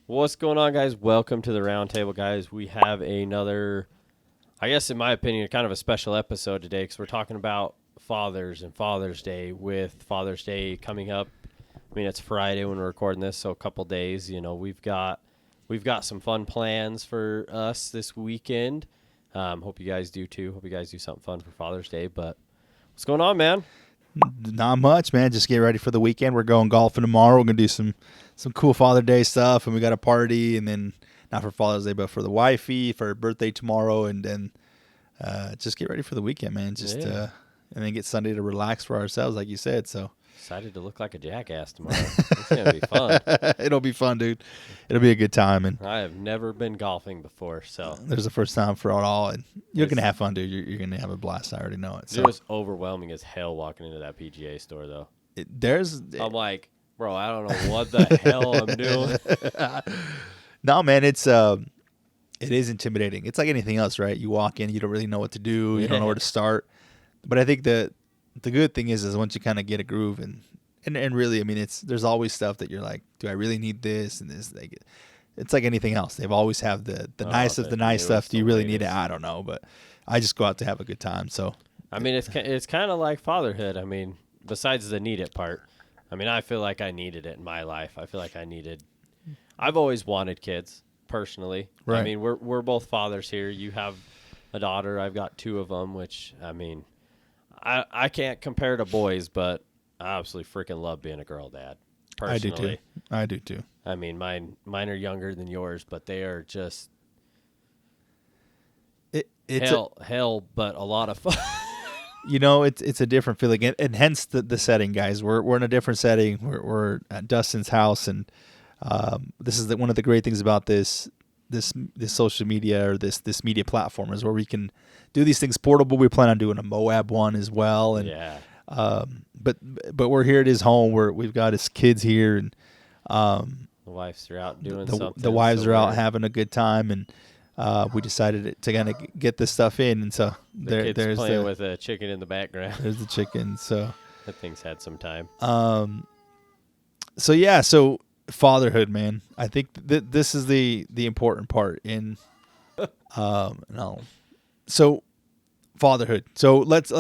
What's going on, guys? Welcome to the Roundtable, guys. We have another, I guess in my opinion, kind of a special episode today because we're talking about fathers and Father's Day with Father's Day coming up. I mean, it's Friday when we're recording this, so a couple days. You know, we've got some fun plans for us this weekend. Hope you guys do too. Hope you guys do something fun for Father's Day. But what's going on, man? Not much, man. Just get ready for the weekend. We're going golfing tomorrow. We're gonna do some cool Father's Day stuff, and we got a party, and then not for Father's Day, but for the wifey for her birthday tomorrow, and then just get ready for the weekend, man. And then get Sunday to relax for ourselves, like you said. So Excited to look like a jackass tomorrow. It's gonna be fun. It'll be fun, dude. It'll be a good time, and I have never been golfing before, so there's the first time for it all, and you're gonna have fun, dude. You're gonna have a blast. I already know it. So it was overwhelming as hell walking into that PGA store, though. I'm like, bro, I don't know what the hell I'm doing. No, man, it is intimidating. It's like anything else, right? You walk in, you don't really know what to do, you don't know where to start. But I think the good thing is once you kind of get a groove and really, I mean, there's always stuff that you're like, do I really need this and this? Like, it's like anything else. They've always have the nice of the nice stuff. Do you really need it? I don't know, but I just go out to have a good time. So I mean, it's kind of like fatherhood. I mean, besides the need it part, I mean, I feel like I needed it in my life. I feel like I've always wanted kids personally. Right. I mean, we're both fathers here. You have a daughter. I've got two of them, which, I mean, I can't compare to boys, but I absolutely freaking love being a girl dad. Personally. I do too. I mean, mine are younger than yours, but they are just hell, but a lot of fun. You know, it's a different feeling, and hence the setting, guys. We're in a different setting. We're at Dustin's house, and this is one of the great things about this social media or this media platform is where we can do these things portable. We plan on doing a Moab one as well, and but we're here at his home where we've got his kids here, and the wives are out doing something. The wives are out having a good time, and we decided to kind of get this stuff in, and so there's playing with a chicken in the background. There's the chicken, so that thing's had some time. So fatherhood, man. I think this is the important part in So fatherhood. So let's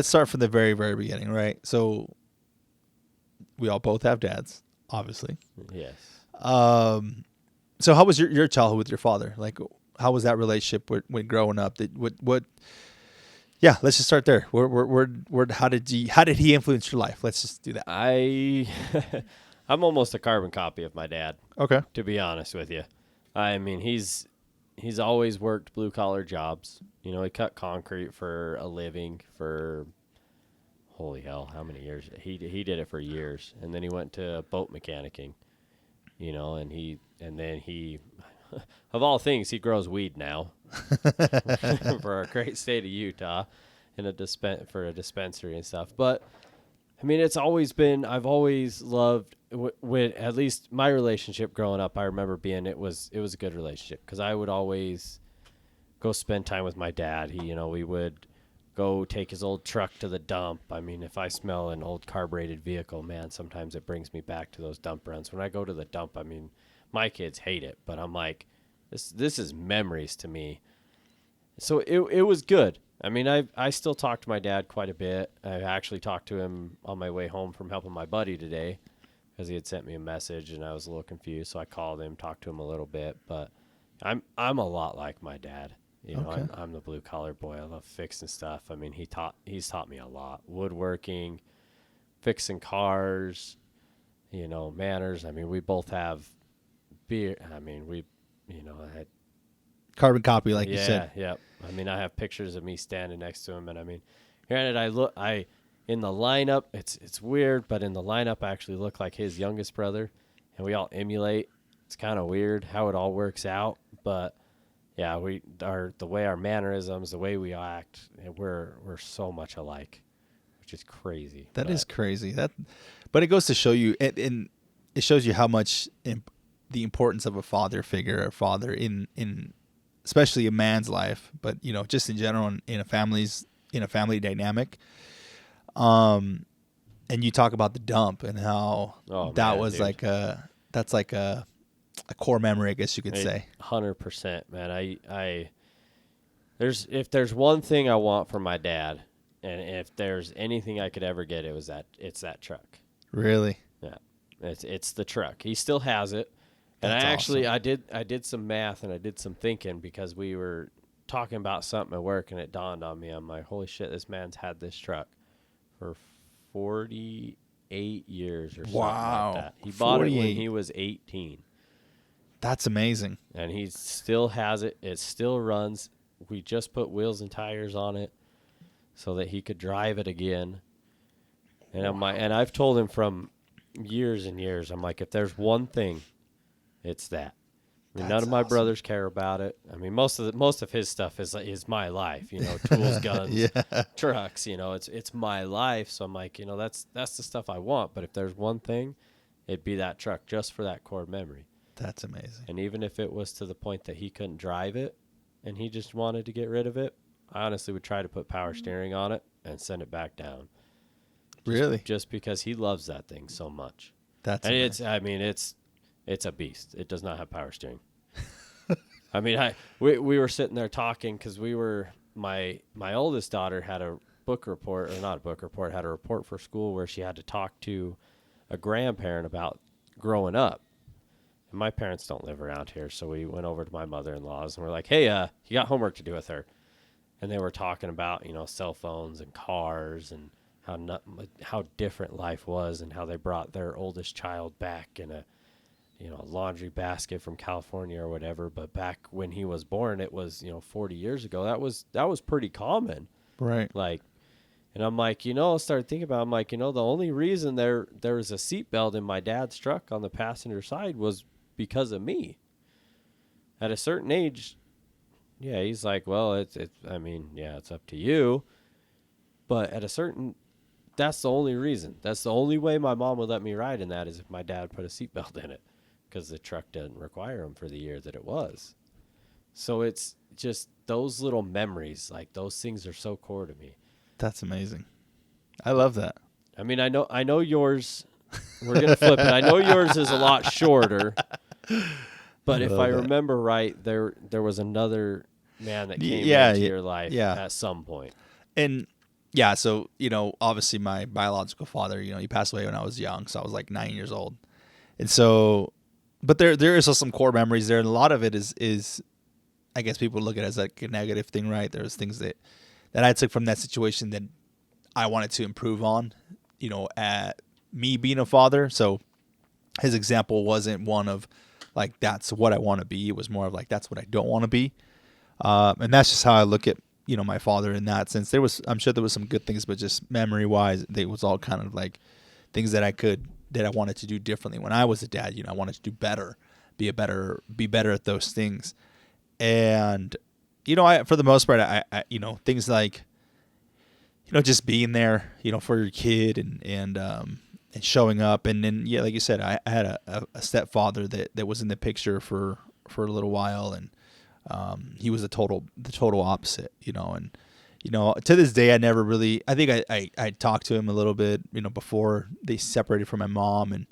start from the very, very beginning, right? So we all both have dads, obviously. Yes. So how was your childhood with your father? Like, how was that relationship when growing up? Yeah, let's just start there. How did he influence your life? Let's just do that. I'm almost a carbon copy of my dad. Okay. To be honest with you. I mean, he's always worked blue collar jobs. You know, he cut concrete for a living for holy hell, how many years? He did it for years, and then he went to boat mechanicing. You know, and then he of all things, he grows weed now for our great state of Utah in for a dispensary and stuff. But I mean, it's always been, I've always loved when at least my relationship growing up, I remember it was a good relationship because I would always go spend time with my dad. We would go take his old truck to the dump. I mean, if I smell an old carbureted vehicle, man, sometimes it brings me back to those dump runs. When I go to the dump, I mean, my kids hate it, but I'm like, this is memories to me. So it was good. I mean, I still talk to my dad quite a bit. I actually talked to him on my way home from helping my buddy today because he had sent me a message and I was a little confused. So I called him, talked to him a little bit. But I'm a lot like my dad. You know, okay. I'm the blue collar boy. I love fixing stuff. I mean, he's taught me a lot. Woodworking, fixing cars, manners. I mean, we both have beer. I mean, I had carbon copy, like you said. Yeah. I mean, I have pictures of me standing next to him, and I mean, granted, in the lineup, it's weird, but in the lineup, I actually look like his youngest brother, and we all emulate. It's kind of weird how it all works out, but yeah, the way our mannerisms, the way we act, we're so much alike, which is crazy. That is crazy. But it goes to show you, and it shows you how much the importance of a father figure, or father in especially a man's life, but just in general in a family dynamic. And you talk about the dump and how that was dude. That's like a a core memory, I guess you could say. 100%, man. If there's one thing I want from my dad, and if there's anything I could ever get, it's that truck. Really? Yeah, it's the truck. He still has it, and That's awesome. awesome. I did some math and I did some thinking because we were talking about something at work, and it dawned on me. I'm like, holy shit, this man's had this truck for 48 years or something like that. He bought it when he was 18. That's amazing. And he still has it. It still runs. We just put wheels and tires on it so that he could drive it again. And and I've told him from years and years, I'm like, if there's one thing, it's that. I mean, none of my brothers care about it. I mean, most of his stuff is my life, tools, guns, trucks, it's my life. So I'm like, that's the stuff I want. But if there's one thing, it'd be that truck just for that core memory. That's amazing. And even if it was to the point that he couldn't drive it and he just wanted to get rid of it, I honestly would try to put power steering on it and send it back down. Really? Just because he loves that thing so much. That's amazing. It's a beast. It does not have power steering. I mean, we were sitting there talking because my oldest daughter had a book report, or not a book report, had a report for school where she had to talk to a grandparent about growing up. And my parents don't live around here, so we went over to my mother-in-law's and we're like, hey, you got homework to do with her. And they were talking about, cell phones and cars and how different life was and how they brought their oldest child back in a laundry basket from California or whatever. But back when he was born, it was, 40 years ago. That was pretty common. Right. Like, and I'm like, I started thinking about it. I'm like, the only reason there was a seatbelt in my dad's truck on the passenger side was because of me. At a certain age, yeah, he's like, well, it's up to you. But that's the only reason. That's the only way my mom would let me ride in that is if my dad put a seatbelt in it, because the truck didn't require him for the year that it was. So it's just those little memories, like those things are so core to me. That's amazing. I love that. I mean, I know yours. We're gonna flip it. I know yours is a lot shorter, but if I remember right, there was another man that came into your life at some point. And yeah, so obviously my biological father, he passed away when I was young, so I was like 9 years old, and so, but there is also some core memories there, and a lot of it is, I guess people look at it as like a negative thing, right? There's things that I took from that situation that I wanted to improve on, at me being a father. So his example wasn't one of like, that's what I want to be. It was more of like, that's what I don't want to be. And that's just how I look at, my father in that sense. I'm sure there was some good things, but just memory wise, it was all kind of like things that I wanted to do differently. When I was a dad, I wanted to do better, be better at those things. And, for the most part, I things like, just being there, for your kid and showing up. And then, yeah, like you said, I had a stepfather that was in the picture for a little while, and he was the total opposite, and, to this day, I never really, I think I talked to him a little bit, before they separated from my mom. And,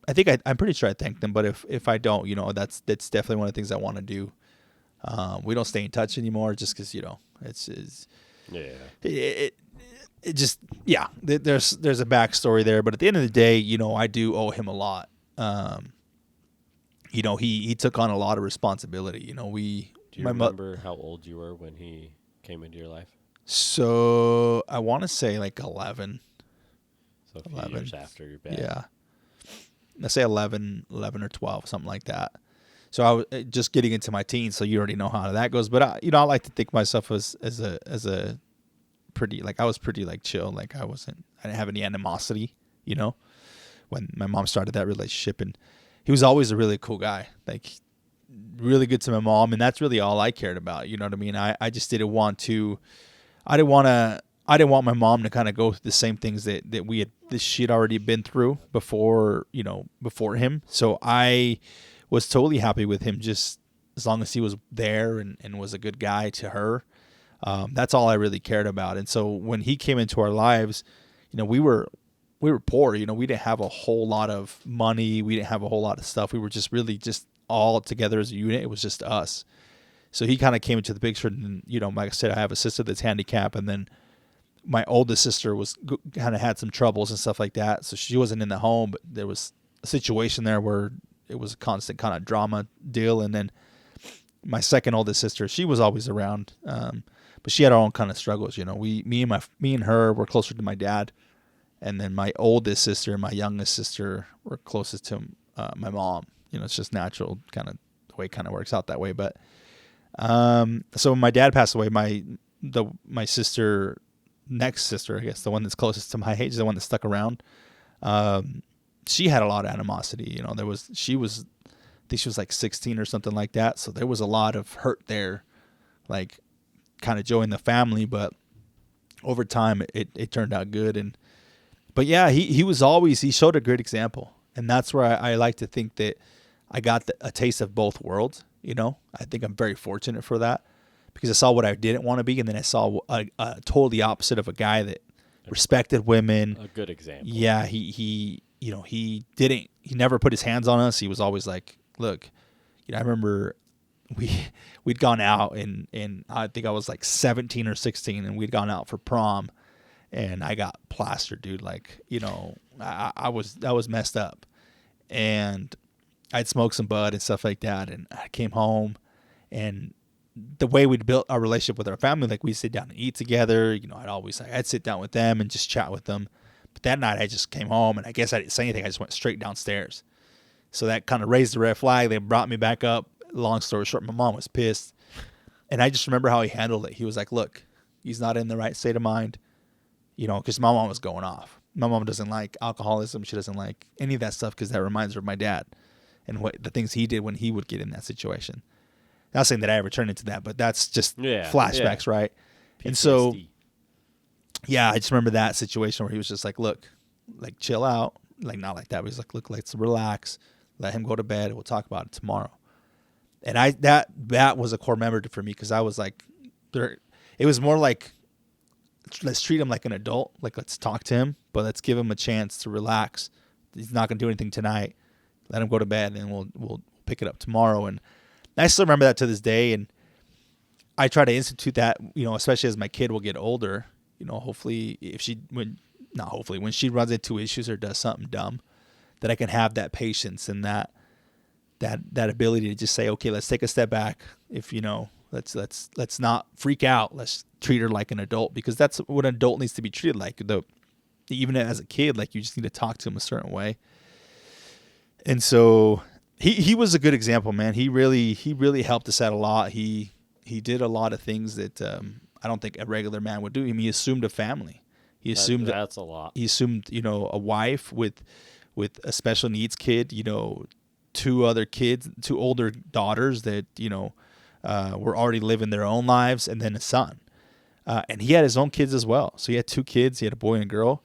I think I'm pretty sure I thanked them, but if I don't, that's definitely one of the things I want to do. We don't stay in touch anymore just because, it's it just, yeah, there's a backstory there, but at the end of the day, I do owe him a lot. He took on a lot of responsibility. Do you remember how old you were when he came into your life? So I want to say like 11. So a few years after your dad. Yeah. Let's say 11 or 12, something like that. So I was just getting into my teens, so you already know how that goes. But I like to think of myself as a pretty, like, I was pretty like chill. Like I didn't have any animosity, when my mom started that relationship. And he was always a really cool guy, like really good to my mom, and that's really all I cared about. You know what I mean? I just didn't want my mom to kind of go through the same things that she had already been through before him. So I was totally happy with him just as long as he was there and was a good guy to her. That's all I really cared about. And so when he came into our lives, we were we were poor. You know, we didn't have a whole lot of money. We didn't have a whole lot of stuff. We were just really just all together as a unit. It was just us. So he kind of came into the picture. And, you know, like I said, I have a sister that's handicapped. And then my oldest sister was kind of had some troubles and stuff like that. So she wasn't in the home, but there was a situation there where it was a constant kind of drama deal. And then my second oldest sister, she was always around. But she had her own kind of struggles. You know, me and her were closer to my dad. And then my oldest sister and my youngest sister were closest to my mom. You know, it's just natural, kind of the way it kind of works out that way. But so when my dad passed away, my sister, next sister, I guess, the one that's closest to my age, the one that stuck around, she had a lot of animosity. You know, I think she was like 16 or something like that. So there was a lot of hurt there, like kind of joined the family. But over time, it turned out good. But yeah, he showed a great example. And that's where I like to think that I got a taste of both worlds. You know, I think I'm very fortunate for that because I saw what I didn't want to be. And then I saw a totally opposite of a guy that respected women. A good example. Yeah. He never put his hands on us. He was always like, look, you know, I remember we'd gone out and I think I was like 17 or 16 and we'd gone out for prom and I got plastered, dude. Like, you know, I was messed up and I'd smoked some bud and stuff like that. And I came home and the way we'd built our relationship with our family, like we'd sit down and eat together. You know, I'd sit down with them and just chat with them. But that night I just came home and I guess I didn't say anything. I just went straight downstairs. So that kind of raised the red flag. They brought me back up. Long story short, my mom was pissed. And I just remember how he handled it. He was like, look, he's not in the right state of mind. You know, because my mom was going off. My mom doesn't like alcoholism. She doesn't like any of that stuff because that reminds her of my dad and what the things he did when he would get in that situation. Not saying that I ever turned into that, but that's just flashbacks, right? PTSD. And so, yeah, I just remember that situation where he was just like, look, like chill out. Like not like that. But he's like, look, let's relax. Let him go to bed. We'll talk about it tomorrow. And that was a core memory for me because I was like, it was more like, let's treat him like an adult. Like, let's talk to him, but let's give him a chance to relax. He's not going to do anything tonight. Let him go to bed and we'll pick it up tomorrow. And I still remember that to this day. And I try to institute that, you know, especially as my kid will get older, you know, hopefully when she runs into issues or does something dumb, that I can have that patience and that ability to just say, okay, let's take a step back. If, you know, let's not freak out. Let's treat her like an adult because that's what an adult needs to be treated like. Even as a kid, like you just need to talk to him a certain way. And so he was a good example, man. He really helped us out a lot. He did a lot of things that I don't think a regular man would do. I mean, he assumed a family. He assumed that's a lot. He assumed, you know, a wife with a special needs kid, you know, two older daughters that, you know, were already living their own lives, and then a son. And he had his own kids as well. So he had two kids. He had a boy and a girl.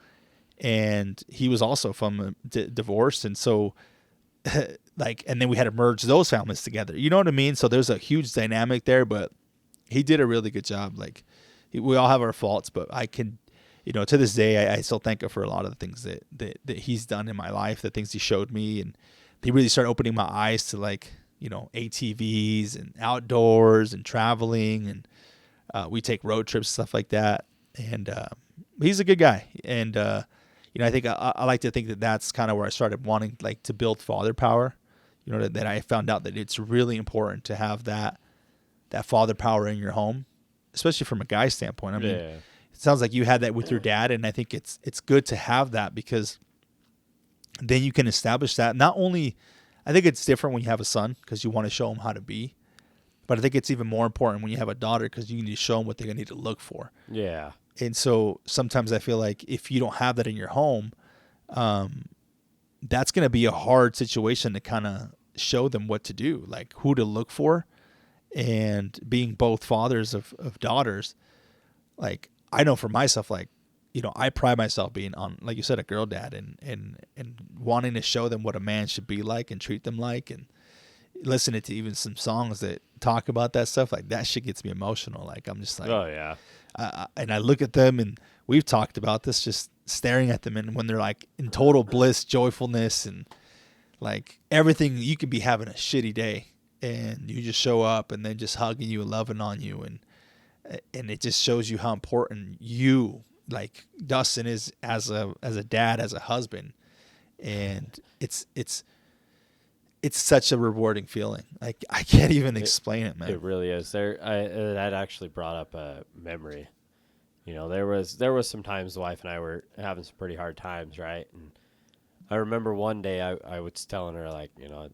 And he was also from a divorce. And so, and then we had to merge those families together. You know what I mean? So there's a huge dynamic there, but he did a really good job. Like, we all have our faults, but I can, you know, to this day, I still thank him for a lot of the things that he's done in my life, the things he showed me. And he really started opening my eyes to, like, you know, ATVs and outdoors and traveling. And we take road trips, stuff like that. And he's a good guy. And, you know, I think I like to think that that's kind of where I started wanting, like, to build father power. You know, that I found out that it's really important to have that father power in your home, especially from a guy standpoint. I mean, It sounds like you had that with your dad, and I think it's good to have that because then you can establish that. Not only, I think it's different when you have a son because you want to show him how to be, but I think it's even more important when you have a daughter because you need to show them what they're going to need to look for. Yeah. And so sometimes I feel like if you don't have that in your home, that's going to be a hard situation to kind of show them what to do, like who to look for. And being both fathers of daughters, like, I know for myself, like, you know, I pride myself being on, like you said, a girl dad and wanting to show them what a man should be like and treat them like, and listening to even some songs that talk about that stuff. Like, that shit gets me emotional. Like, I'm just like, oh yeah. And I look at them and we've talked about this, just staring at them, and when they're like in total bliss, joyfulness, and like everything, you could be having a shitty day, and you just show up, and they're just hugging you and loving on you, and it just shows you how important you, like Dustin, is as a dad, as a husband, and it's such a rewarding feeling. Like I can't even explain it, man. It really is. That actually brought up a memory. You know, there was some times the wife and I were having some pretty hard times, right? And I remember one day I was telling her, like, you know,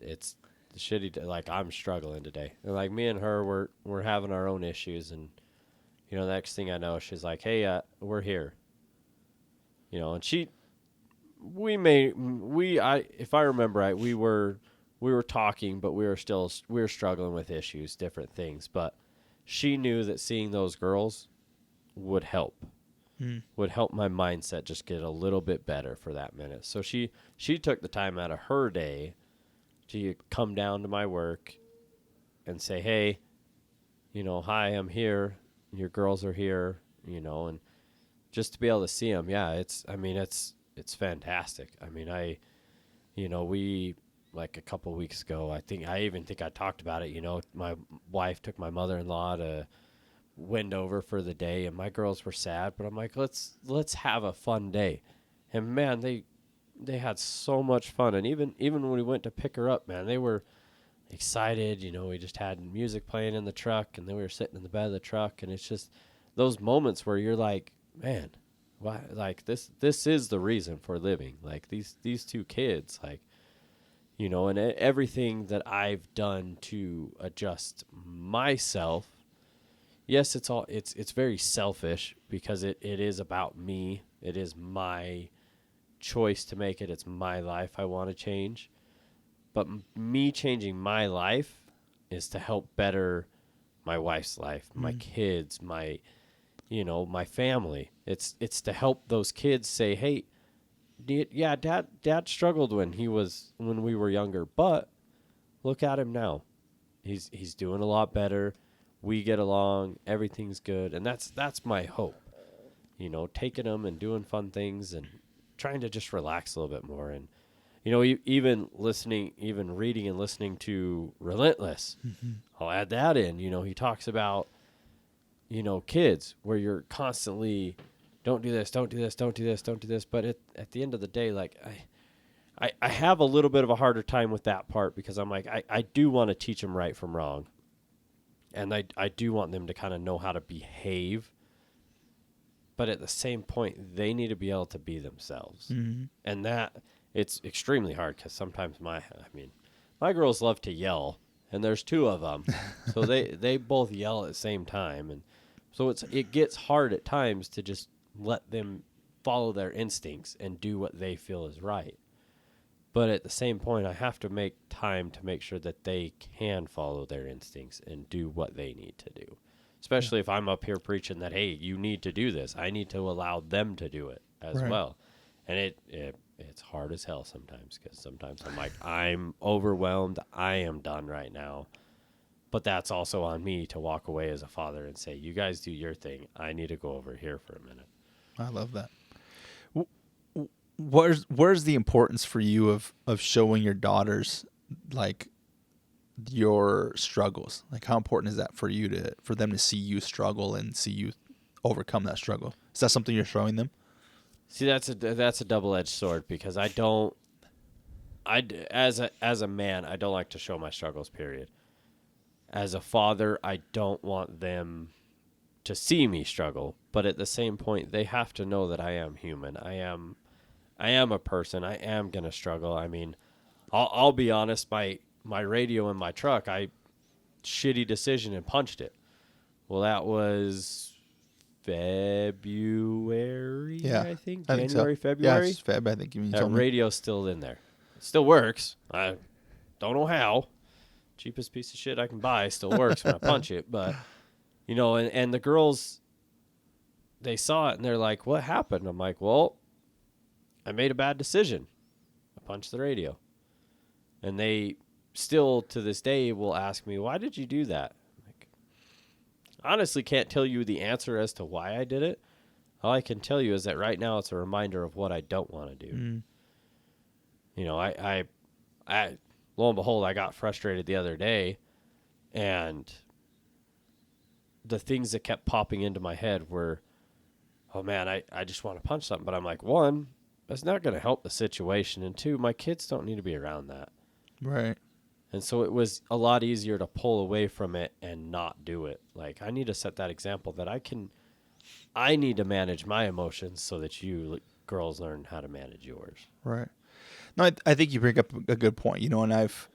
it's shitty day. Like, I'm struggling today. And like me and her we're having our own issues, and you know, the next thing I know, she's like, hey, we're here. You know, and if I remember right, we were talking, but we were struggling with issues, different things. But she knew that seeing those girls would help my mindset just get a little bit better for that minute. So she took the time out of her day to come down to my work and say, hey, you know, hi, I'm here. Your girls are here, you know, and just to be able to see them. Yeah. It's fantastic. I mean, we, like a couple weeks ago, I even think I talked about it, you know, my wife took my mother-in-law to Wendover for the day, and my girls were sad, but I'm like, let's have a fun day. And man, they had so much fun. And even when we went to pick her up, man, they were excited. You know, we just had music playing in the truck, and then we were sitting in the bed of the truck, and it's just those moments where you're like, man, why? Like this is the reason for living. Like these two kids, like, you know, and everything that I've done to adjust myself. Yes, it's very selfish because it is about me. It is my choice to make it. It's my life I want to change. But me changing my life is to help better my wife's life, my kids, my family. It's to help those kids say, hey, yeah, dad struggled when we were younger, but look at him now. He's doing a lot better. We get along, everything's good, and that's my hope. You know, taking them and doing fun things and trying to just relax a little bit more. And you know, even reading and listening to Relentless, I'll add that in. You know, he talks about, you know, kids where you're constantly, don't do this, don't do this, don't do this, don't do this. But at the end of the day, like I have a little bit of a harder time with that part because I'm like, I do want to teach them right from wrong. And I do want them to kind of know how to behave. But at the same point, they need to be able to be themselves. Mm-hmm. And that, it's extremely hard because sometimes my girls love to yell, and there's two of them. So they both yell at the same time. And so it gets hard at times to just let them follow their instincts and do what they feel is right. But at the same point, I have to make time to make sure that they can follow their instincts and do what they need to do. Especially if I'm up here preaching that, hey, you need to do this. I need to allow them to do it as well. And it's hard as hell sometimes because sometimes I'm like, I'm overwhelmed. I am done right now. But that's also on me to walk away as a father and say, you guys do your thing. I need to go over here for a minute. I love that. Where's the importance for you of showing your daughters like your struggles? Like how important is that for you for them to see you struggle and see you overcome that struggle? Is that something you're showing them? See, that's a double-edged sword because as a man, I don't like to show my struggles, period. As a father, I don't want them to see me struggle, but at the same point, they have to know that I am human. I am a person. I am going to struggle. I mean, I'll be honest, my radio in my truck, shitty decision and punched it. Well, that was February, I think. January, so. February? Yeah, it's Feb, I think you mean. That radio's still in there. It still works. I don't know how. Cheapest piece of shit I can buy still works when I punch it. But, you know, and the girls, they saw it and they're like, what happened? I'm like, well, I made a bad decision. I punched the radio. And they still, to this day, will ask me, why did you do that? Like, honestly can't tell you the answer as to why I did it, All I can tell you is that right now it's a reminder of what I don't want to do. Mm. You know, I lo and behold, I got frustrated the other day, and the things that kept popping into my head were, oh man, I just want to punch something. But I'm like, one, that's not going to help the situation. And two, my kids don't need to be around that. Right. And so it was a lot easier to pull away from it and not do it. Like, I need to set that example that I need to manage my emotions so that you girls learn how to manage yours. Right. No, I think you bring up a good point, you know, and I've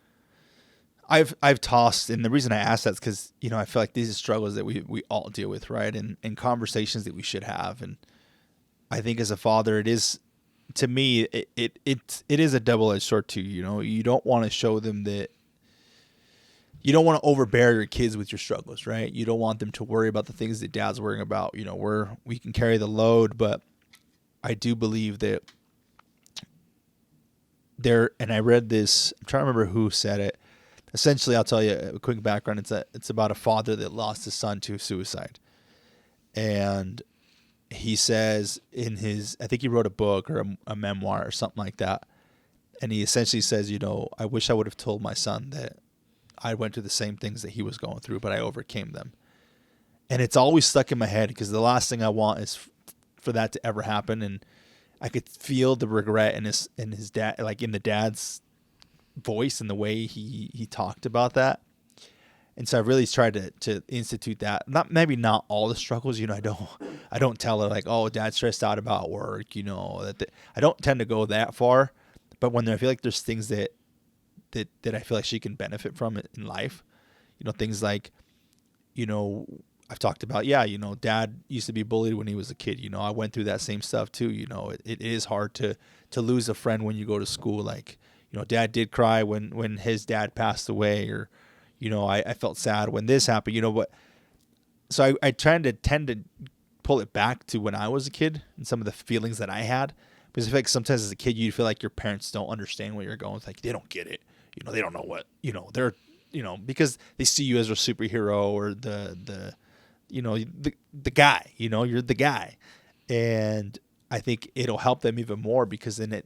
tossed, and the reason I ask that is because, you know, I feel like these are struggles that we all deal with, right? And conversations that we should have. And I think as a father, it is, to me, it is a double-edged sword too. You know, you don't want to show them that, you don't want to overbear your kids with your struggles, right? You don't want them to worry about the things that dad's worrying about. You know, we can carry the load, but I do believe that and I read this, I'm trying to remember who said it. Essentially, I'll tell you a quick background. It's about a father that lost his son to suicide. And he says in his, I think he wrote a book or a memoir or something like that. And he essentially says, you know, I wish I would have told my son that I went through the same things that he was going through, but I overcame them. And it's always stuck in my head because the last thing I want is for that to ever happen. And I could feel the regret in his dad, like in the dad's voice and the way he talked about that. And so I really tried to institute that. Maybe not all the struggles, you know, I don't tell her like, oh, dad's stressed out about work, you know, I don't tend to go that far. But when I feel like there's things that I feel like she can benefit from in life, you know, things like, you know, I've talked about, yeah, you know, dad used to be bullied when he was a kid. You know, I went through that same stuff too. You know, it is hard to lose a friend when you go to school. Like, you know, dad did cry when his dad passed away, or, you know, I felt sad when this happened, you know, but so I tend to pull it back to when I was a kid and some of the feelings that I had, because I feel like sometimes as a kid, you feel like your parents don't understand what you're going with. Like, they don't get it. You know, they don't know what, you know, they're, you know, because they see you as a superhero or the you know, the guy, you know, you're the guy. And I think it'll help them even more because then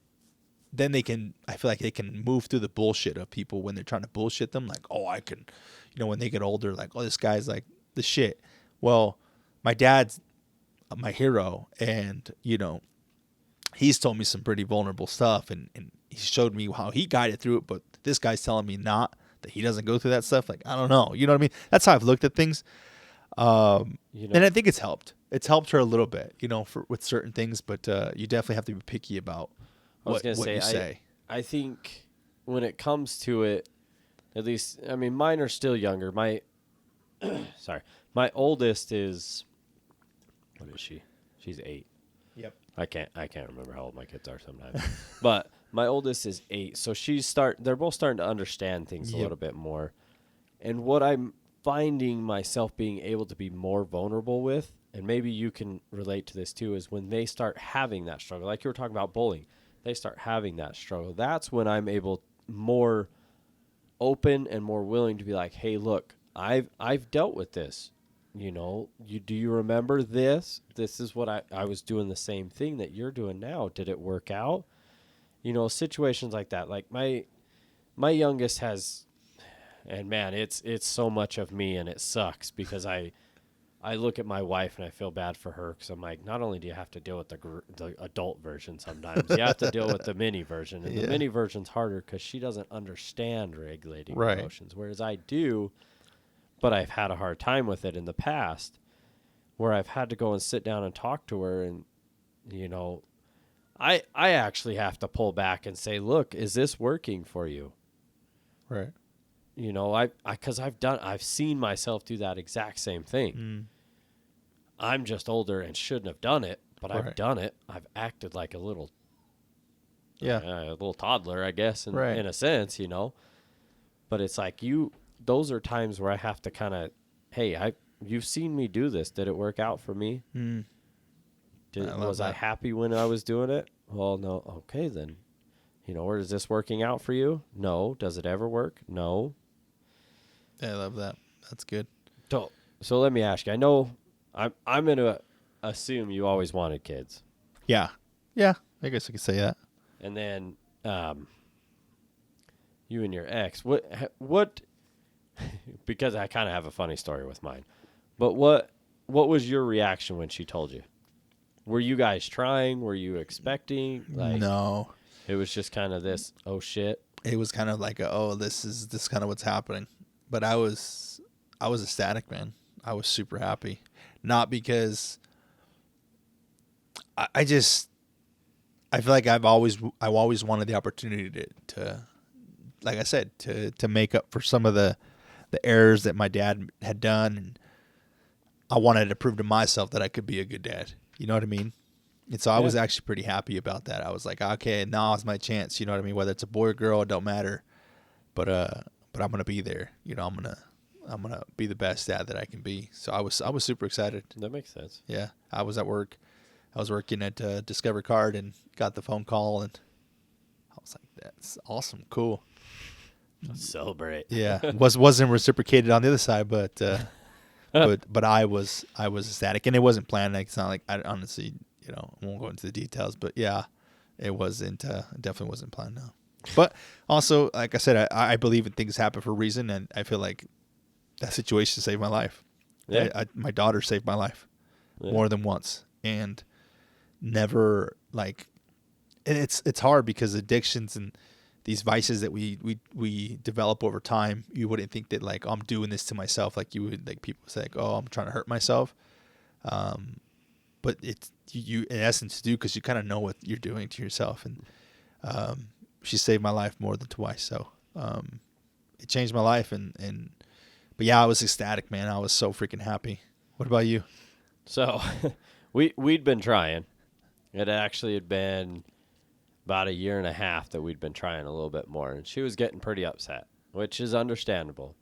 they can, I feel like they can move through the bullshit of people when they're trying to bullshit them. Like, oh, I can, you know, when they get older, like, oh, this guy's like the shit. Well, my dad's my hero. And, you know, he's told me some pretty vulnerable stuff and he showed me how he guided through it. But this guy's telling me not, that he doesn't go through that stuff. Like, I don't know. You know what I mean? That's how I've looked at things. You know, And I think it's helped. It's helped her a little bit, you know, with certain things, but you definitely have to be picky about what you say. I think when it comes to it, at least, I mean, mine are still younger. My oldest is, what is she? She's 8. Yep. I can't remember how old my kids are sometimes. But my oldest is 8, so they're both starting to understand things a little bit more. And what I'm finding myself being able to be more vulnerable with, and maybe you can relate to this too, is when they start having that struggle, like you were talking about bullying, they start having that struggle. That's when I'm able, more open and more willing to be like, hey, look, I've dealt with this. You know, do you remember this? This is what I was doing the same thing that you're doing now. Did it work out? You know, situations like that. Like my youngest has, and man, it's so much of me, and it sucks because I look at my wife and I feel bad for her because I'm like, not only do you have to deal with the adult version sometimes, you have to deal with the mini version, and the mini version's harder because she doesn't understand regulating emotions, whereas I do. But I've had a hard time with it in the past where I've had to go and sit down and talk to her. And, you know, I actually have to pull back and say, look, is this working for you? Right. You know, because I've seen myself do that exact same thing. I'm just older and shouldn't have done it, but I've done it. I've acted like a little toddler, I guess, in a sense, you know. But it's like those are times where I have to kind of, hey, you've seen me do this. Did it work out for me? Was I happy when I was doing it? Well, no. Okay, then. You know, or is this working out for you? No. Does it ever work? No. Yeah, I love that. That's good. So let me ask you. I know I'm in a assume you always wanted kids. Yeah. Yeah. I guess I could say that. And then you and your ex, what because I kind of have a funny story with mine. But what was your reaction when she told you? Were you guys trying? Were you expecting? Like, no. It was just kind of this, oh shit. It was kind of like, this is kind of what's happening. But I was ecstatic, man. I was super happy. Not because I feel like I've always wanted the opportunity to like I said, to make up for some of the errors that my dad had done, and I wanted to prove to myself that I could be a good dad. You know what I mean? And so I was actually pretty happy about that. I was like, okay, now is my chance. You know what I mean? Whether it's a boy or girl, it don't matter. But I'm gonna be there. You know, I'm gonna be the best dad that I can be. So I was super excited. That makes sense. Yeah, I was at work. I was working at Discover Card and got the phone call, and I was like, that's awesome, cool. Let's celebrate. Yeah, wasn't reciprocated on the other side, but I was ecstatic, and it wasn't planned. Like, it's not like I honestly, I won't go into the details, but yeah, it wasn't. Definitely wasn't planned. No, but also, like I said, I believe in things happen for a reason, and I feel like that situation saved my life. Yeah, my daughter saved my life more than once, and never like. And it's hard because addictions and these vices that we develop over time, you wouldn't think that like, I'm doing this to myself. Like, you would, like, people say like, oh, I'm trying to hurt myself. But it's you in essence do, because you kind of know what you're doing to yourself. And she saved my life more than twice. So it changed my life. But yeah, I was ecstatic, man. I was so freaking happy. What about you? So we'd been trying. It actually had been about 1.5 years that we'd been trying a little bit more, and she was getting pretty upset, which is understandable.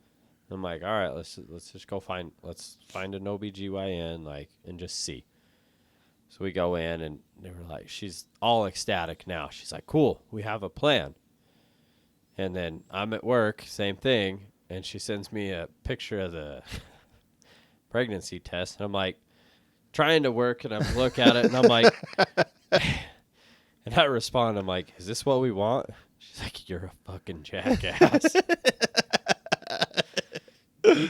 I'm like, all right, let's just go find an OBGYN, like, and just see. So we go in, and they were like, she's all ecstatic now. She's like, cool, we have a plan. And then I'm at work, same thing, and she sends me a picture of the pregnancy test, and I'm like, trying to work, and I look at it, and I'm like, and I respond, I'm like, is this what we want? She's like, you're a fucking jackass.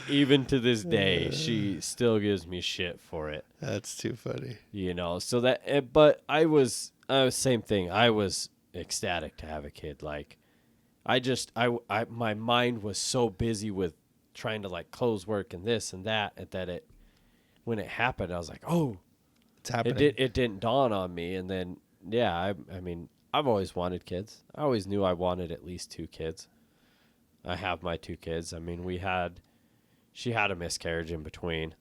Even to this day, she still gives me shit for it. That's too funny. So that, but I was same thing. I was ecstatic to have a kid. Like, my mind was so busy with trying to like close work and this and that, when it happened, I was like, oh, it's happening. It didn't dawn on me. And then, yeah, I mean, I've always wanted kids. I always knew I wanted at least 2 kids. I have my 2 kids. I mean, she had a miscarriage in between.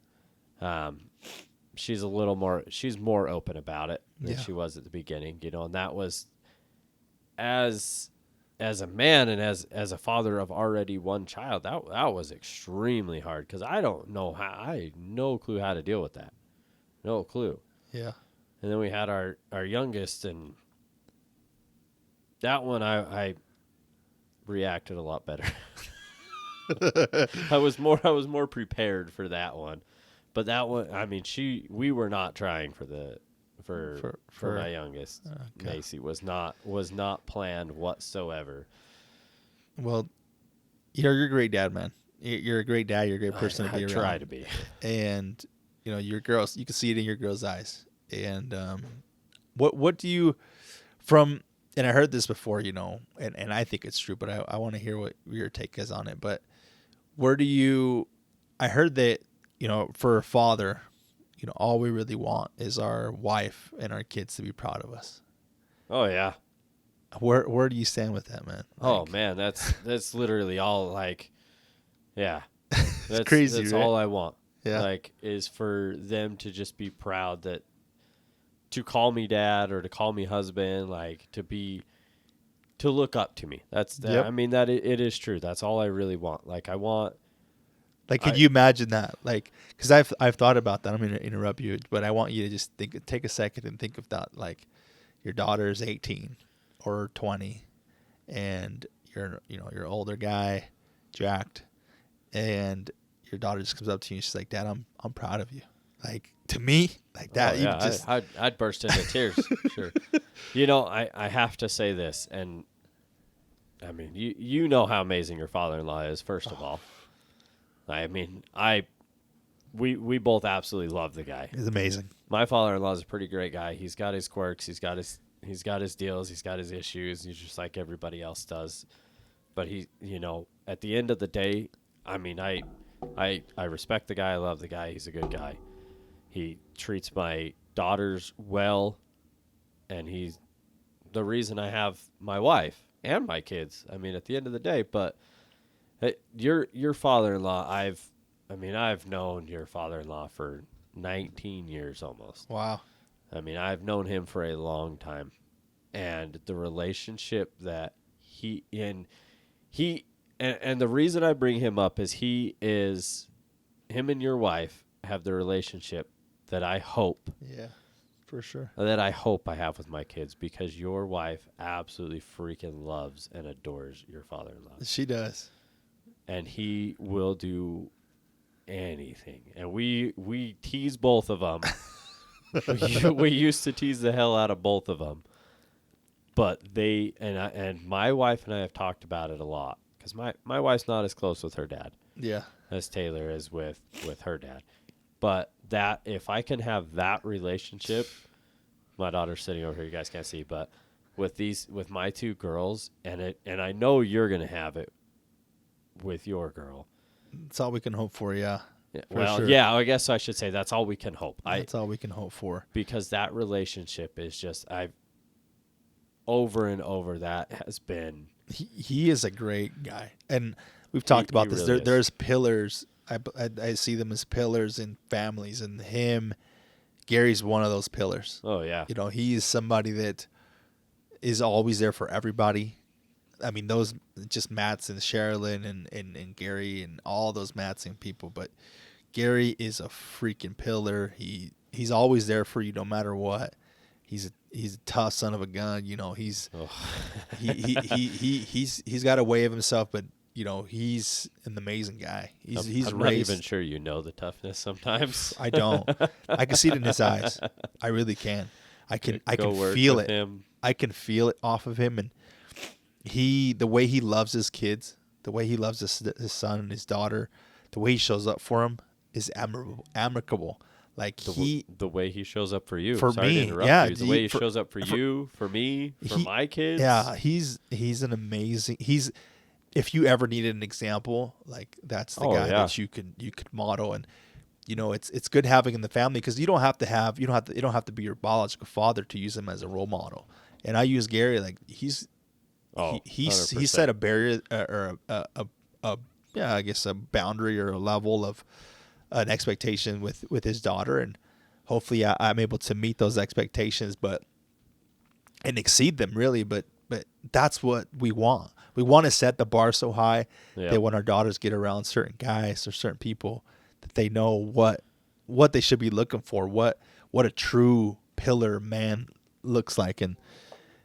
She's more open about it than she was at the beginning, and that was as a man and as a father of already one child, that was extremely hard, because I had no clue how to deal with that. No clue. Yeah. And then we had our youngest, and that one I reacted a lot better. I was more prepared for that one. But that one, I mean, we were not trying for my youngest. Okay. Macy was not planned whatsoever. Well, you're a great dad, man. You're a great dad. You're a great person to be around. I try to be. And your girls, you can see it in your girls' eyes. And what do you and I heard this before, and I think it's true, but I want to hear what your take is on it. But I heard that, for a father, all we really want is our wife and our kids to be proud of us. Oh yeah. Where do you stand with that, man? Oh man, that's literally all, like, yeah. That's crazy. That's right? all I want. Yeah. Like, is for them to just be proud to call me dad or to call me husband, like, to look up to me. Yep. I mean, that it is true. That's all I really want. Like, I want. Like, could you imagine that? Like, because I've thought about that. I'm going to interrupt you, but I want you to just take a second and think of that. Like, your daughter is 18 or 20, and you're older guy, jacked, and your daughter just comes up to you and she's like, "Dad, I'm proud of you. Like, to me, like that, Oh, you yeah, just I'd burst into tears. Sure. You know, I have to say this, and I mean, you know how amazing your father-in-law is. First of all, I mean, we both absolutely love the guy. is amazing. My father-in-law is a pretty great guy. He's got his quirks. He's got his deals. He's got his issues. He's just like everybody else does. But he, you know, at the end of the day, I mean, I respect the guy. I love the guy. He's a good guy. He treats my daughters well, and he's the reason I have my wife and my kids. I mean, at the end of the day, but your father-in-law, I've known your father-in-law for 19 years almost. Wow. I mean, I've known him for a long time, and the relationship that and the reason I bring him up is him and your wife have the relationship that I hope Yeah, for sure. I have with my kids, because your wife absolutely freaking loves and adores your father-in-law. She does. And he will do anything. And we tease both of them. we used to tease the hell out of both of them. But and my wife and I have talked about it a lot, because my wife's not as close with her dad Yeah. as Taylor is with her dad. But that, if I can have that relationship, my daughter's sitting over here, you guys can't see, but with my two girls, and I know you're gonna have it with your girl. That's all we can hope for, yeah. Well, sure. yeah, I guess I should say that's all we can hope. That's all we can hope for. Because that relationship is just, I've over and over, that has been. He is a great guy, and we've talked about this. Really There's pillars. I see them as pillars in families, and Gary's one of those pillars. Oh yeah, You know, he is somebody that is always there for everybody. I mean, those just Matts and Sherilyn and Gary and all those Mattsing people, but Gary is a freaking pillar. He's always there for you no matter what. He's a tough son of a gun. You know, he's got a way of himself, but you know, he's an amazing guy. I'm not even sure you know the toughness sometimes. I don't. I can see it in his eyes. I really can. I can feel it. Him. I can feel it off of him, and the way he loves his kids, the way he loves his son and his daughter, the way he shows up for him is amicable. Like the way he shows up for you. For Sorry me, to interrupt yeah. you. The way he shows up for you, for me, for my kids. Yeah, he's an amazing. If you ever needed an example, like that's the guy that you could model, and you know it's good having in the family, because you don't have to be your biological father to use him as a role model. And I use Gary, like he set a barrier or I guess a boundary or a level of an expectation with his daughter, and hopefully I'm able to meet those expectations, and exceed them really. But that's what we want. We want to set the bar so high that when our daughters get around certain guys or certain people, that they know what they should be looking for, what a true pillar man looks like. And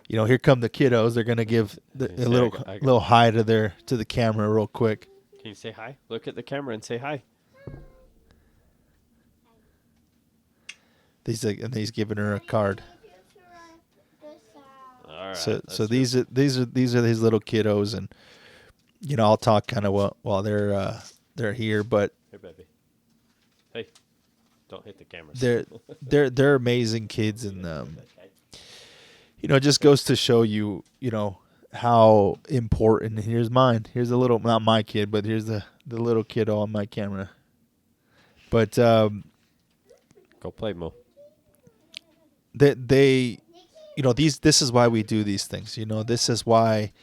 you know, here come the kiddos. They're gonna give a little hi to the camera real quick. Can you say hi? Look at the camera and say hi. He's giving her a card. All right. So these are his little kiddos, and you know, I'll talk kind of while they're here, but here, baby. Hey, don't hit the camera. They're amazing kids, and you know, it just goes to show you, you know, how important. Here's mine. Here's a little, not my kid, but here's the little kiddo on my camera. But go play, Mo. They you know, this is why we do these things. You know, this is why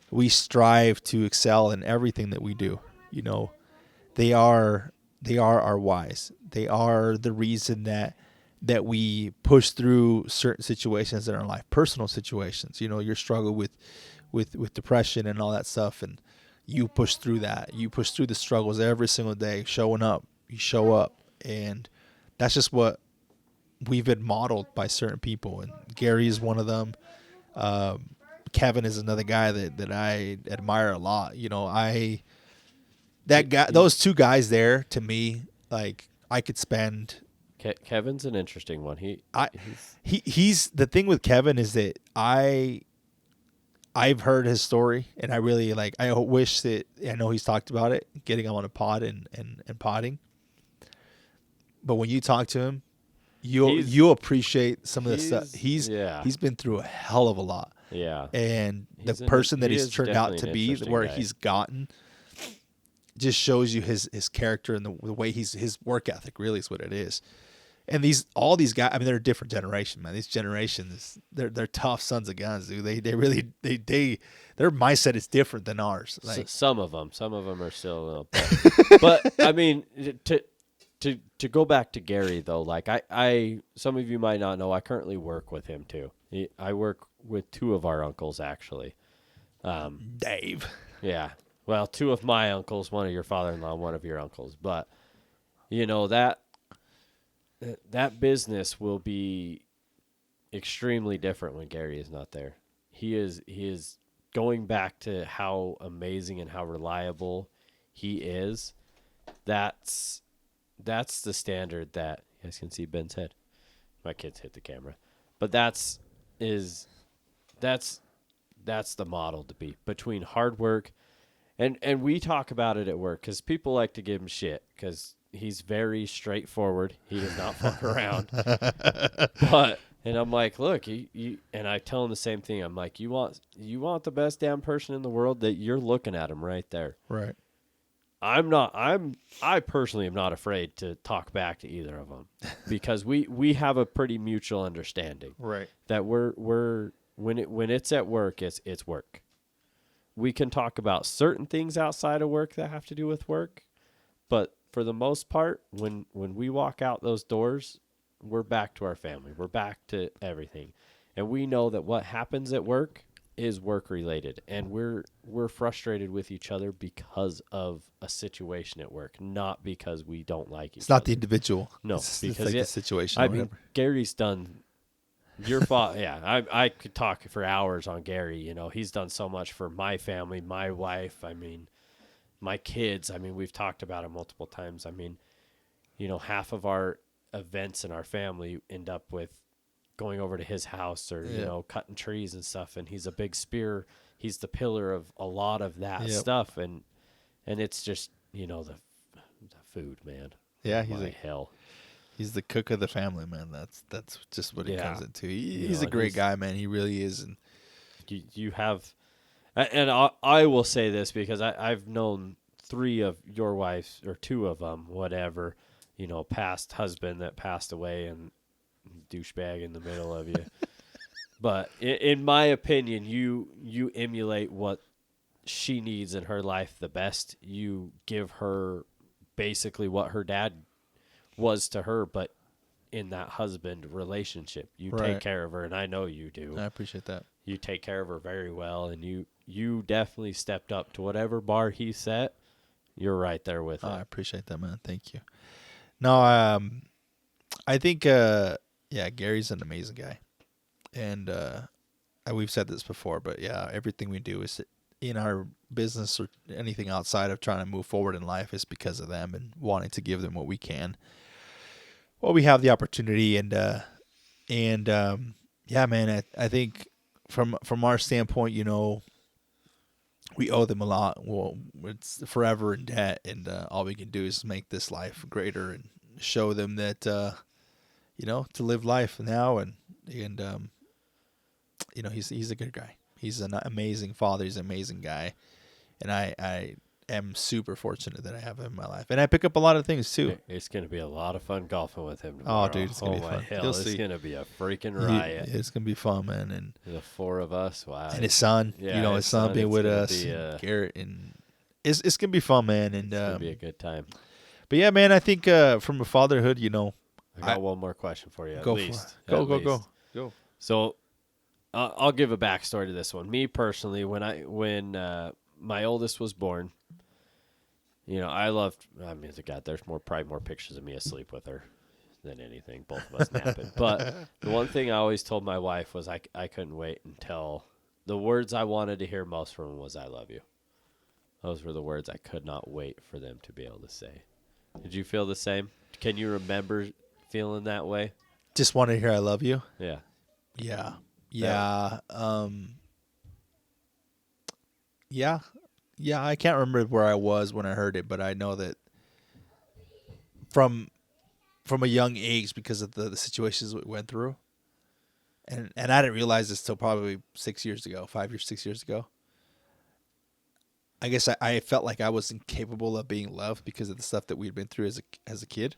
we strive to excel in everything that we do. You know, they are our whys. They are the reason that we push through certain situations in our life, personal situations. You know, your struggle with depression and all that stuff, and you push through that. You push through the struggles every single day, showing up. You show up, and that's just what we've been modeled by certain people, and Gary is one of them. Kevin is another guy that I admire a lot. You know, those two guys there, to me, like I could spend Kevin's an interesting one. He's the thing with Kevin is that I've heard his story, and I really like. I wish that I know he's talked about it, getting him on a pod and potting. But when you talk to him, you'll appreciate some of the stuff. He's been through a hell of a lot. Yeah, and the person that he's turned out to be, where he's gotten, just shows you his character and the way his work ethic really is what it is. And all these guys, I mean, they're a different generation, man. These generations, they're tough sons of guns, dude. They really their mindset is different than ours. Like some of them are still, but I mean, to go back to Gary though, like I some of you might not know, I currently work with him too. I work with two of our uncles actually. Dave. Yeah. Well, two of my uncles, one of your father-in-law, one of your uncles, but you know that business will be extremely different when Gary is not there. He is going back to how amazing and how reliable he is. That's the standard that you guys can see Ben's head. My kids hit the camera, but that's the model to be between hard work and we talk about it at work because people like to give him shit because he's very straightforward. He does not fuck around. And I'm like, look, you and I tell him the same thing. I'm like, you want the best damn person in the world, that you're looking at him right there. Right. I personally am not afraid to talk back to either of them because we have a pretty mutual understanding. Right. That we're when it's at work, it's work. We can talk about certain things outside of work that have to do with work, but for the most part, when we walk out those doors, we're back to our family. We're back to everything. And we know that what happens at work is work related, and we're frustrated with each other because of a situation at work, not because we don't like each other. It's not the individual. No, it's because like the situation. I mean, Gary's done your father. Yeah, I could talk for hours on Gary. You know, he's done so much for my family, my wife. I mean, my kids. I mean, we've talked about it multiple times. I mean, you know, half of our events in our family end up with going over to his house or, you know, cutting trees and stuff. And he's a big spear. He's the pillar of a lot of that stuff. And it's just, you know, the food, man. Yeah. He's the cook of the family, man. That's just what it comes into. He's a great guy, man. He really is. And you have, and I will say this because I've known three of your wives or two of them, whatever, you know, past husband that passed away and douchebag in the middle of you. But in my opinion, you emulate what she needs in her life the best. You give her basically what her dad was to her, but in that husband relationship, you take care of her, and I know you do. I appreciate that. You take care of her very well, and you definitely stepped up to whatever bar he set. You're right there with him. I appreciate that, man. Thank you. No, I think Gary's an amazing guy, and we've said this before, but yeah, everything we do is in our business or anything outside of trying to move forward in life is because of them and wanting to give them what we can. Well, we have the opportunity, and yeah, man, I think from our standpoint, you know, we owe them a lot. Well, it's forever in debt, and all we can do is make this life greater and show them that, you know, to live life now, and you know, he's a good guy. He's an amazing father. He's an amazing guy, and I am super fortunate that I have him in my life. And I pick up a lot of things too. It's going to be a lot of fun golfing with him tomorrow. Oh, dude, it's going to be fun. Hell, it's going to be a freaking riot. It's going to be fun, man. And the four of us, wow. And his son, you know, his son being with us, Garrett, and it's going to be fun, man. And it's going to be a good time. But yeah, man, I think from a fatherhood, you know, I got one more question for you. Go. So I'll give a backstory to this one. Me personally, when my oldest was born, you know, God, there's probably more pictures of me asleep with her than anything. Both of us napping. But the one thing I always told my wife was I couldn't wait until the words I wanted to hear most from him was "I love you." Those were the words I could not wait for them to be able to say. Did you feel the same? Can you remember feeling that way? Just want to hear I love you. Yeah. Yeah. Yeah. Yeah. Yeah, I can't remember where I was when I heard it, but I know that from a young age, because of the situations we went through, and I didn't realize this till probably 6 years ago, 5 years, 6 years ago. I guess I felt like I was incapable of being loved because of the stuff that we'd been through as a kid.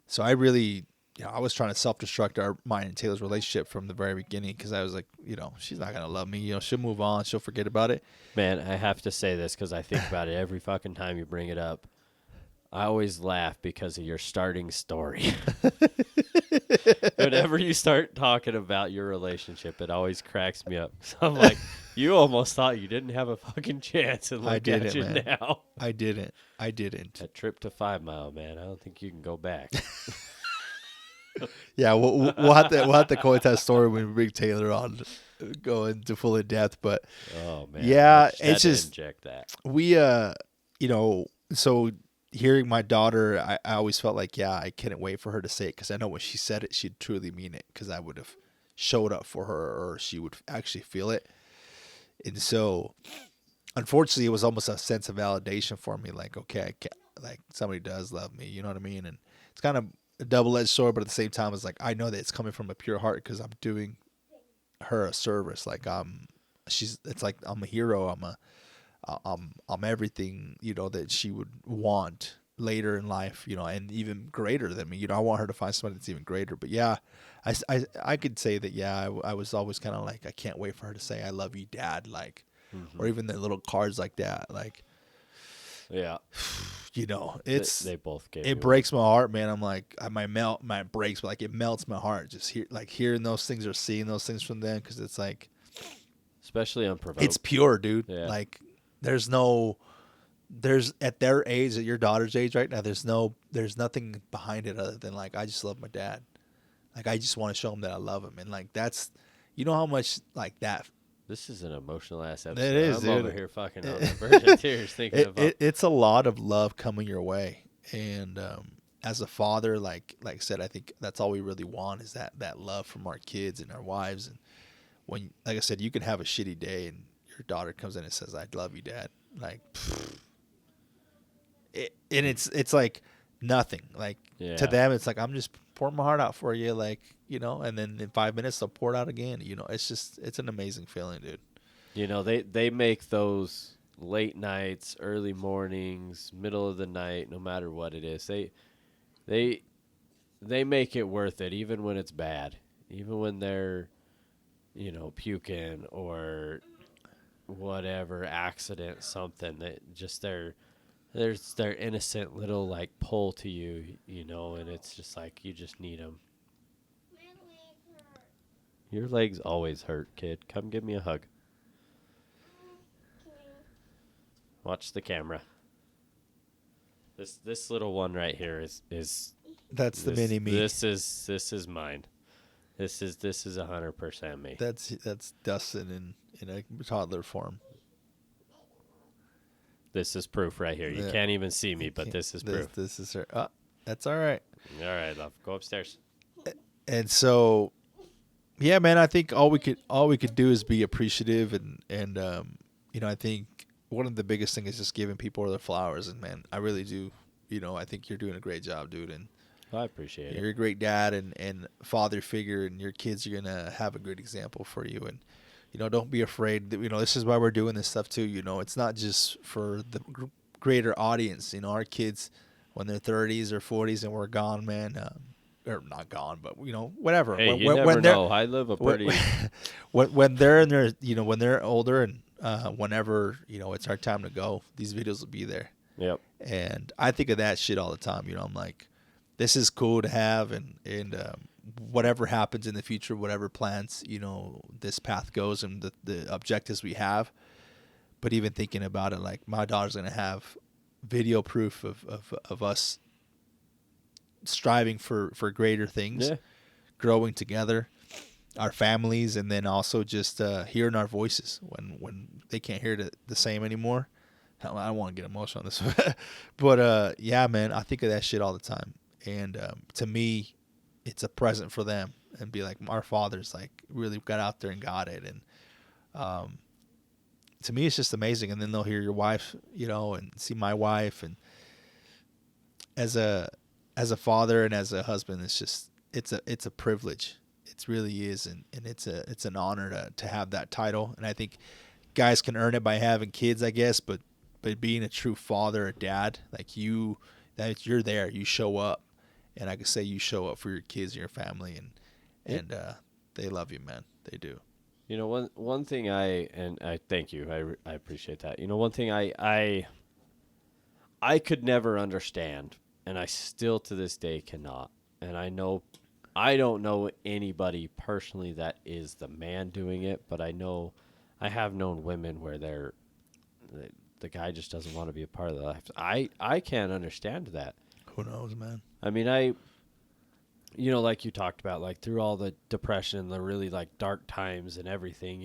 So I really, I was trying to self-destruct mine and Taylor's relationship from the very beginning, because I was like, she's not gonna love me. She'll move on. She'll forget about it. Man, I have to say this because I think about it every fucking time you bring it up. I always laugh because of your starting story. Whenever you start talking about your relationship, it always cracks me up. So I'm like, you almost thought you didn't have a fucking chance, and look at you now. I didn't. That trip to 5 Mile, man. I don't think you can go back. Yeah, we'll have to quote that story when we bring Taylor on, go into full in depth. But oh man, yeah, it's just inject that. We so hearing my daughter, I always felt like, I couldn't wait for her to say it, because I know when she said it, she'd truly mean it, because I would have showed up for her, or she would actually feel it. And so, unfortunately, it was almost a sense of validation for me, like, okay, I can't, like, somebody does love me, you know what I mean? And it's kind of a double-edged sword, but at the same time, it's like, I know that it's coming from a pure heart, because I'm doing her a service. Like, it's like I'm a hero. I'm everything, that she would want later in life, and even greater than me. I want her to find somebody that's even greater. But yeah, I could say that, I was always kind of like, I can't wait for her to say, I love you, Dad. Like, or even the little cards like that. Like, yeah, it's, they both gave it breaks my heart, man. I'm like, my breaks, but like, it melts my heart just hearing those things or seeing those things from them. 'Cause it's like, especially unprovoked. It's pure, dude. Yeah. Like, there's at their age, at your daughter's age right now, there's nothing behind it other than, like, I just love my dad. Like, I just want to show him that I love him. And like, that's, how much like that. This is an emotional ass episode. It is, I'm dude. over here fucking on the verge of tears thinking about It's a lot of love coming your way. And as a father, like I said, I think that's all we really want, is that love from our kids and our wives. And when, like I said, you can have a shitty day and your daughter comes in and says, I love you, Dad. Like, and it's like nothing. Like, to them, it's like, I'm just pouring my heart out for you. Like, and then in 5 minutes they'll pour it out again. It's an amazing feeling, dude. They make those late nights, early mornings, middle of the night, no matter what it is. They make it worth it, even when it's bad, even when they're, puking or whatever accident, something that just there's their innocent little, like, pull to you, and it's just like, you just need them. Your legs always hurt, kid. Come give me a hug. Watch the camera. This little one right here is that's the mini me. This is mine. This is 100% me. That's Dustin in a toddler form. This is proof right here. You can't even see me, but this is proof. This is her. Oh, that's all right. All right, love. Go upstairs. And so, yeah, man, I think all we could do is be appreciative, and I think one of the biggest things is just giving people their flowers. And man, I really do. I think you're doing a great job, dude. And I appreciate it. You're a great dad and father figure, and your kids are gonna have a good example for you. And don't be afraid. This is why we're doing this stuff too. It's not just for the greater audience. Our kids, when they're 30s or 40s and we're gone, man, or not gone, but whatever. Hey, you never know. I live a pretty. When they're in their, when they're older, and whenever it's our time to go, these videos will be there. Yep. And I think of that shit all the time. I'm like, this is cool to have, and whatever happens in the future, whatever plans, this path goes, and the objectives we have. But even thinking about it, like, my daughter's going to have video proof of us striving for greater things, growing together, our families, and then also just hearing our voices when they can't hear the same anymore. I don't want to get emotional on this, but yeah, man, I think of that shit all the time. And to me, it's a present for them, and be like, our fathers like really got out there and got it. And to me, it's just amazing. And then they'll hear your wife, and see my wife, and as a father and as a husband, it's a privilege. It really is, and it's an honor to have that title. And I think guys can earn it by having kids, I guess, but being a true father, a dad, like you're there, you show up, and I can say you show up for your kids and your family, and they love you, man. They do. One thing I thank you. I appreciate that. One thing I could never understand, and I still to this day cannot. And I don't know anybody personally that is the man doing it, but I have known women where the guy just doesn't want to be a part of their life. I can't understand that. Who knows, man? I mean, like you talked about, like through all the depression, the really like dark times and everything,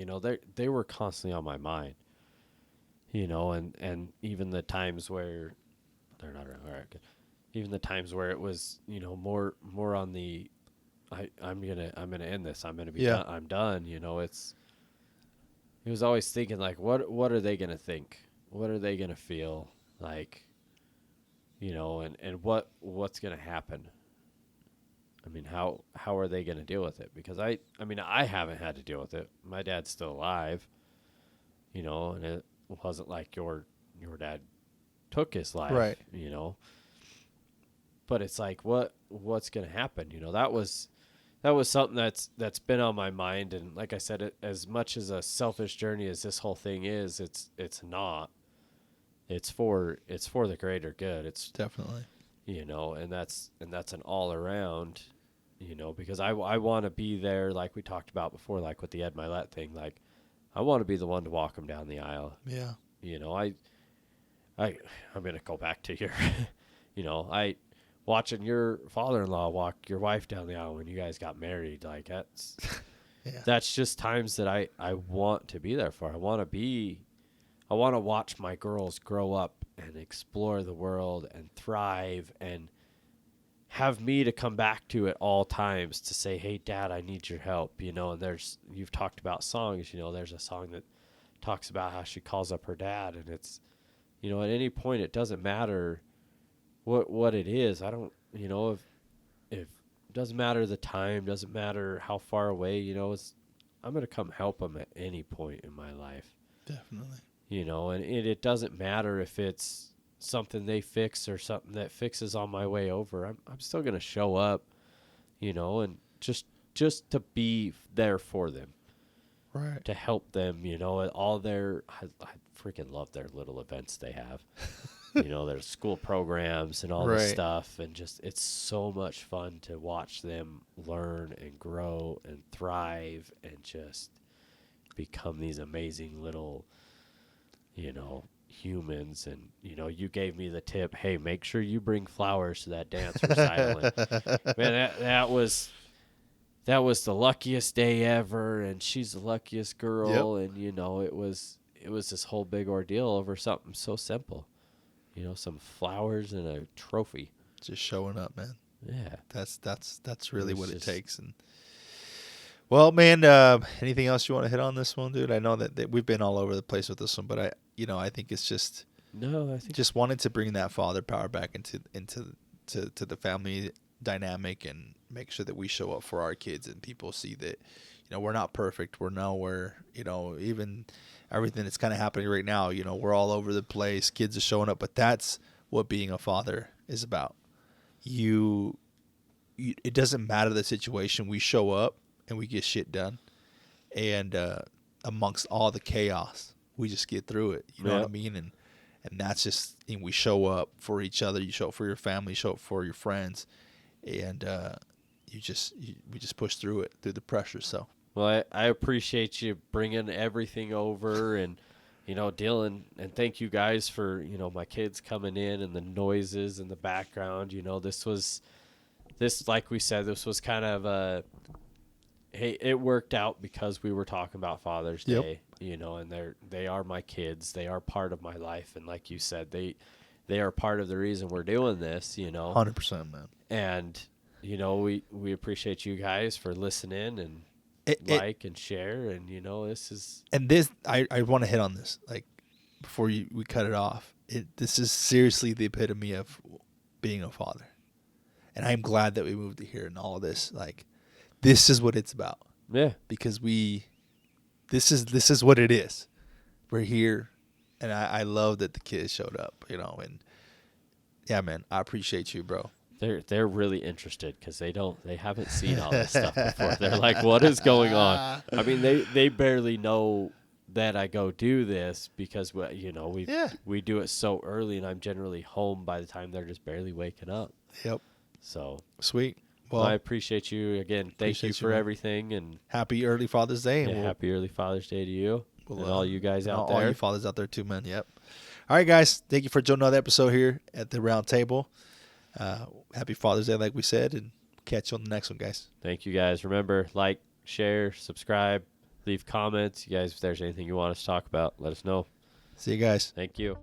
they were constantly on my mind, and even the times where they're not around. All right, good. Even the times where it was, more on the, I'm gonna end this. I'm gonna be done. I'm done. He was always thinking like, what are they gonna think? What are they gonna feel like? And what's gonna happen? I mean, how are they gonna deal with it? Because I haven't had to deal with it. My dad's still alive. And it wasn't like your dad took his life. Right. But it's like, what's gonna happen? That was something that's been on my mind. And like I said, as much as a selfish journey as this whole thing is, it's not. It's for the greater good. It's definitely, and that's an all around, because I want to be there, like we talked about before, like with the Ed Milet thing. Like, I want to be the one to walk him down the aisle. Yeah. I'm gonna go back to your, watching your father-in-law walk your wife down the aisle when you guys got married. Like that's, that's just times that I want to be there for. I want to watch my girls grow up and explore the world and thrive, and have me to come back to at all times to say, hey, Dad, I need your help. And you've talked about songs, there's a song that talks about how she calls up her dad, and it's, at any point, it doesn't matter what it is. I don't, if it doesn't matter the time, doesn't matter how far away, I'm going to come help them at any point in my life. Definitely. And it doesn't matter if it's something they fix or something that fixes on my way over. I'm still going to show up, and just to be there for them. Right. To help them, all I freaking love their little events they have. Their school programs and all this stuff. And just, it's so much fun to watch them learn and grow and thrive and just become these amazing little, humans. And, you gave me the tip, hey, make sure you bring flowers to that dance recital. Man, that was the luckiest day ever, and she's the luckiest girl. Yep. And, it was this whole big ordeal over something so simple. Some flowers and a trophy. Just showing up, man. Yeah. That's really what it takes. And well, man, anything else you want to hit on this one, dude? I know that we've been all over the place with this one, but I think it's just just wanted to bring that father power back into the family dynamic, and make sure that we show up for our kids, and people see that we're not perfect. We're nowhere, even everything that's kind of happening right now, we're all over the place. Kids are showing up, but that's what being a father is about. It doesn't matter the situation. We show up and we get shit done, and amongst all the chaos, we just get through it. You know what I mean? And that's just, we show up for each other. You show up for your family. You show up for your friends, and we just push through it, through the pressure. So. Well, I appreciate you bringing everything over, and, dealing, and thank you guys for, my kids coming in and the noises in the background. Like we said, this was kind of hey, it worked out because we were talking about Father's Day, and they are my kids. They are part of my life. And like you said, they are part of the reason we're doing this, you know. 100%, man. And, you know, we appreciate you guys for listening and and share. And, you know, this is. And this, I want to hit on this, like, before we cut it off. This is seriously the epitome of being a father. And I'm glad that we moved to here and all of this. Like, this is what it's about. Yeah. Because this is what it is. We're here. And I love that the kids showed up, you know. And, yeah, man, I appreciate you, bro. They're really interested because they haven't seen all this stuff before. They're like, what is going on? I mean, they barely know that I go do this because we do it so early, and I'm generally home by the time they're just barely waking up. Yep. So sweet. Well, I appreciate you again. Thank you for everything, and happy early Father's Day. Yeah, happy early Father's Day to you and all you guys out there. All you fathers out there too, man. Yep. All right, guys. Thank you for joining another episode here at the Round Table. Happy Father's Day, like we said, and catch you on the next one, guys. Thank you, guys. Remember, like, share, subscribe, leave comments. You guys, if there's anything you want us to talk about, let us know. See you guys. Thank you.